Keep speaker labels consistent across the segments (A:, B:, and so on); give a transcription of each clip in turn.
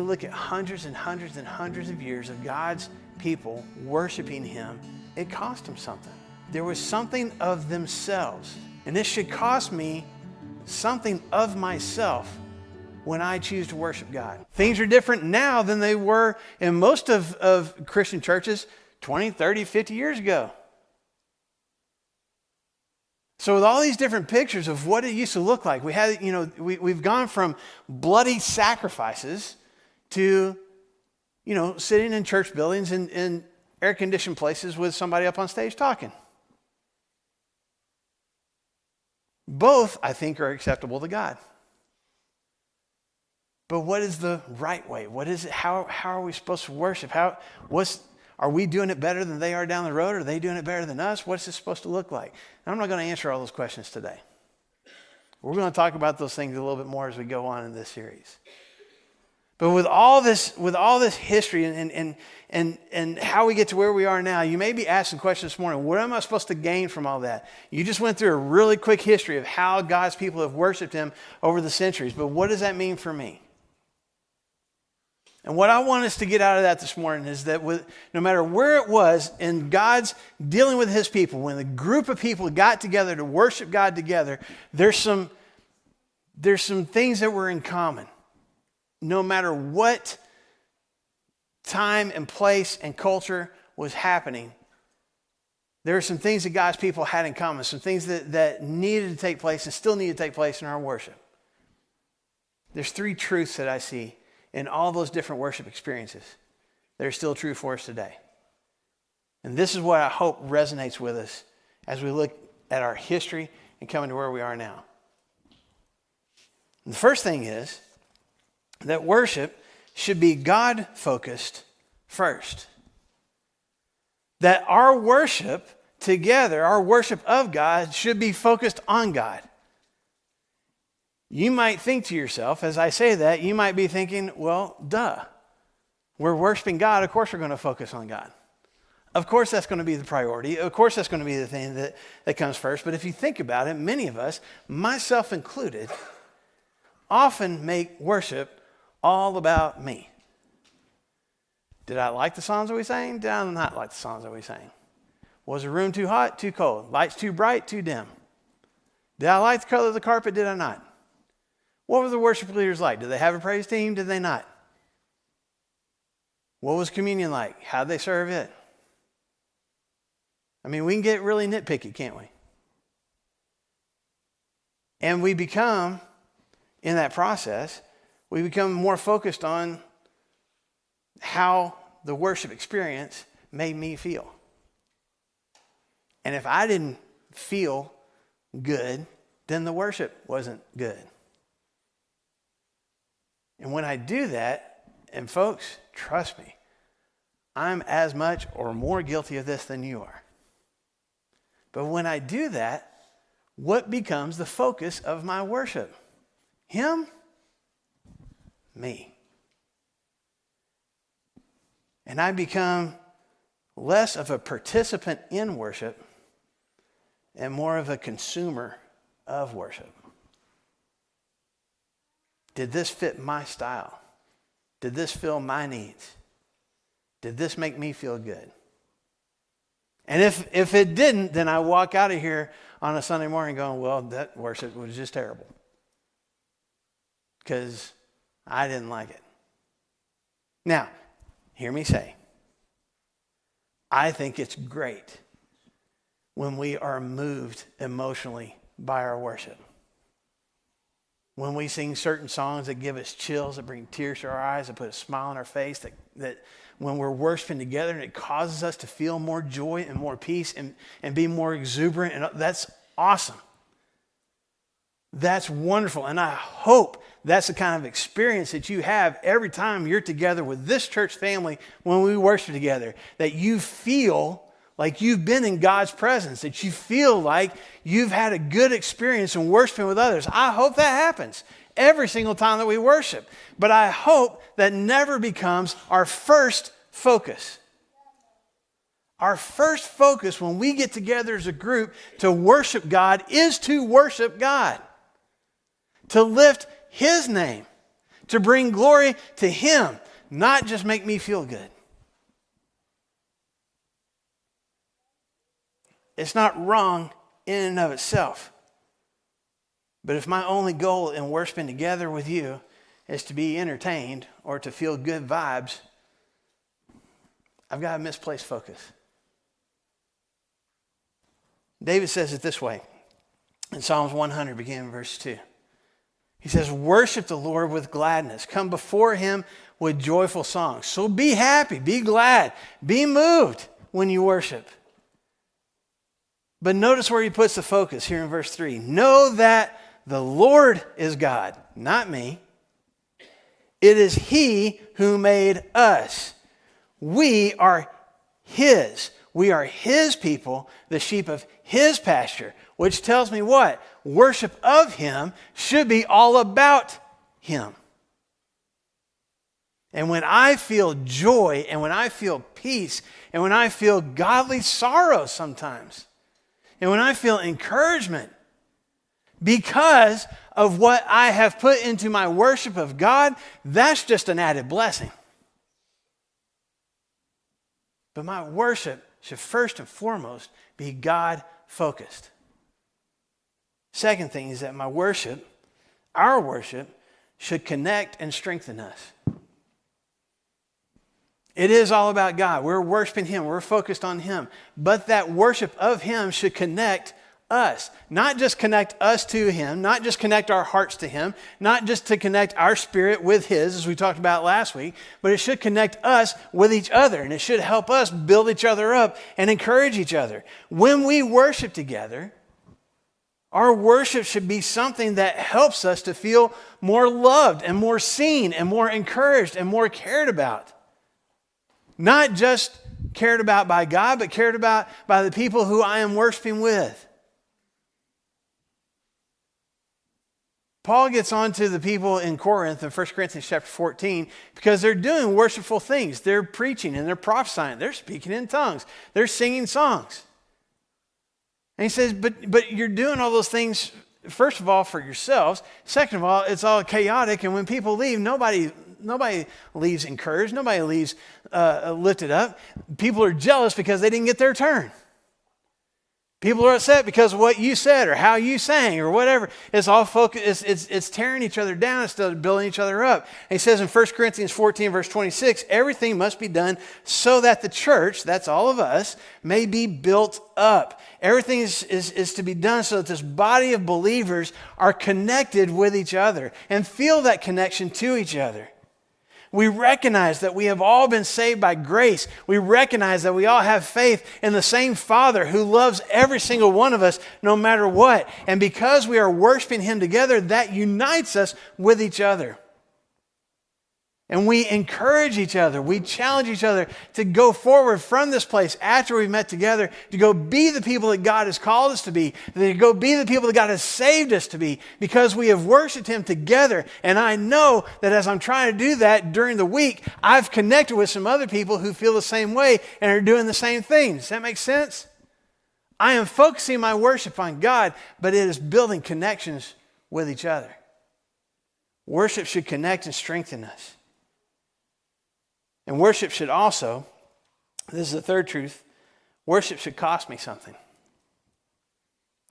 A: you look at hundreds and hundreds and hundreds of years of God's people worshiping him, it cost them something. There was something of themselves. And this should cost me something of myself when I choose to worship God. Things are different now than they were in most of Christian churches 20, 30, 50 years ago. So with all these different pictures of what it used to look like, we've gone from bloody sacrifices to, sitting in church buildings in air-conditioned places with somebody up on stage talking. Both, I think, are acceptable to God. But what is the right way? What is it? How are we supposed to worship? Are we doing it better than they are down the road? Are they doing it better than us? What's this supposed to look like? And I'm not going to answer all those questions today. We're going to talk about those things a little bit more as we go on in this series. But with all this history and how we get to where we are now, you may be asking questions this morning, what am I supposed to gain from all that? You just went through a really quick history of how God's people have worshiped him over the centuries. But what does that mean for me? And what I want us to get out of that this morning is that no matter where it was in God's dealing with his people, when the group of people got together to worship God together, there's some things that were in common. No matter what time and place and culture was happening, there are some things that God's people had in common, some things that needed to take place and still need to take place in our worship. There's three truths that I see in all those different worship experiences that are still true for us today. And this is what I hope resonates with us as we look at our history and coming to where we are now. And the first thing is that worship should be God-focused first. That our worship together, our worship of God, should be focused on God. You might think to yourself, as I say that, you might be thinking, well, duh. We're worshiping God, of course we're going to focus on God. Of course that's going to be the priority. Of course that's going to be the thing that comes first. But if you think about it, many of us, myself included, often make worship all about me. Did I like the songs that we sang? Did I not like the songs that we sang? Was the room too hot, too cold? Lights too bright, too dim? Did I like the color of the carpet? Did I not? What were the worship leaders like? Did they have a praise team? Did they not? What was communion like? How did they serve it? I mean, we can get really nitpicky, can't we? And we become, in that process, we become more focused on how the worship experience made me feel. And if I didn't feel good, then the worship wasn't good. And when I do that, and folks, trust me, I'm as much or more guilty of this than you are. But when I do that, what becomes the focus of my worship? Him? Me. And I become less of a participant in worship and more of a consumer of worship. Did this fit my style? Did this fill my needs? Did this make me feel good? And if it didn't, then I walk out of here on a Sunday morning going, well, that worship was just terrible. Because I didn't like it. Now, hear me say, I think it's great when we are moved emotionally by our worship. When we sing certain songs that give us chills, that bring tears to our eyes, that put a smile on our face, that when we're worshiping together and it causes us to feel more joy and more peace and be more exuberant, and that's awesome. That's wonderful. And I hope that's the kind of experience that you have every time you're together with this church family when we worship together, that you feel like you've been in God's presence, that you feel like you've had a good experience in worshiping with others. I hope that happens every single time that we worship. But I hope that never becomes our first focus. Our first focus when we get together as a group to worship God is to worship God, to lift His name, to bring glory to him, not just make me feel good. It's not wrong in and of itself. But if my only goal in worshiping together with you is to be entertained or to feel good vibes, I've got a misplaced focus. David says it this way in Psalms 100, beginning in verse 2. He says, worship the Lord with gladness. Come before him with joyful songs. So be happy, be glad, be moved when you worship. But notice where he puts the focus here in verse 3. Know that the Lord is God, not me. It is he who made us. We are his. We are his people, the sheep of his pasture, which tells me what? Worship of him should be all about him. And when I feel joy, and when I feel peace, and when I feel godly sorrow sometimes, and when I feel encouragement because of what I have put into my worship of God, that's just an added blessing. But my worship should first and foremost be God-focused. Second thing is that my worship, our worship, should connect and strengthen us. It is all about God. We're worshiping him. We're focused on him. But that worship of him should connect us. Not just connect us to him, not just connect our hearts to him, not just to connect our spirit with his, as we talked about last week, but it should connect us with each other, and it should help us build each other up and encourage each other. When we worship together, our worship should be something that helps us to feel more loved and more seen and more encouraged and more cared about. Not just cared about by God, but cared about by the people who I am worshiping with. Paul gets on to the people in Corinth in 1 Corinthians chapter 14 because they're doing worshipful things. They're preaching and they're prophesying. They're speaking in tongues. They're singing songs. And he says, but you're doing all those things, first of all, for yourselves. Second of all, it's all chaotic. And when people leave, nobody leaves encouraged. Nobody leaves lifted up. People are jealous because they didn't get their turn. People are upset because of what you said or how you sang or whatever. It's all focused. It's tearing each other down instead of building each other up. And he says in 1 Corinthians 14, verse 26, everything must be done so that the church, that's all of us, may be built up. Everything is to be done so that this body of believers are connected with each other and feel that connection to each other. We recognize that we have all been saved by grace. We recognize that we all have faith in the same Father who loves every single one of us no matter what. And because we are worshiping him together, that unites us with each other. And we encourage each other. We challenge each other to go forward from this place after we've met together, to go be the people that God has called us to be, to go be the people that God has saved us to be, because we have worshiped him together. And I know that as I'm trying to do that during the week, I've connected with some other people who feel the same way and are doing the same thing. Does that make sense? I am focusing my worship on God, but it is building connections with each other. Worship should connect and strengthen us. And worship should also, this is the third truth, worship should cost me something.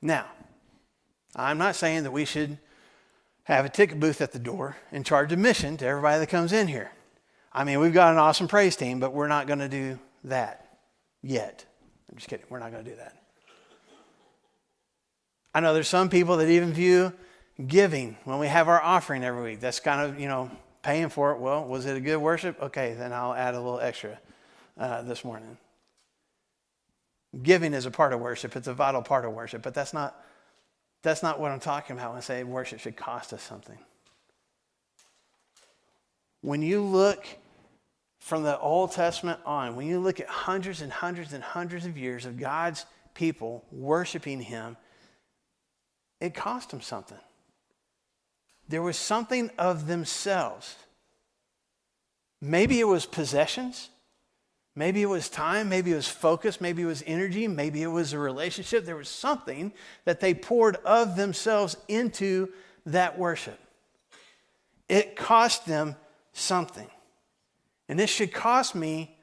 A: Now, I'm not saying that we should have a ticket booth at the door and charge admission to everybody that comes in here. I mean, we've got an awesome praise team, but we're not going to do that yet. I'm just kidding. We're not going to do that. I know there's some people that even view giving when we have our offering every week. That's kind of, paying for it. Well, was it a good worship? Okay, then I'll add a little extra this morning. Giving is a part of worship. It's a vital part of worship, but that's not what I'm talking about when I say worship should cost us something. When you look from the Old Testament on, when you look at hundreds and hundreds and hundreds of years of God's people worshiping him, it cost them something. There was something of themselves. Maybe it was possessions. Maybe it was time. Maybe it was focus. Maybe it was energy. Maybe it was a relationship. There was something that they poured of themselves into that worship. it cost them something. And this should cost me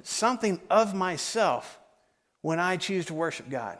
A: something of myself when I choose to worship God.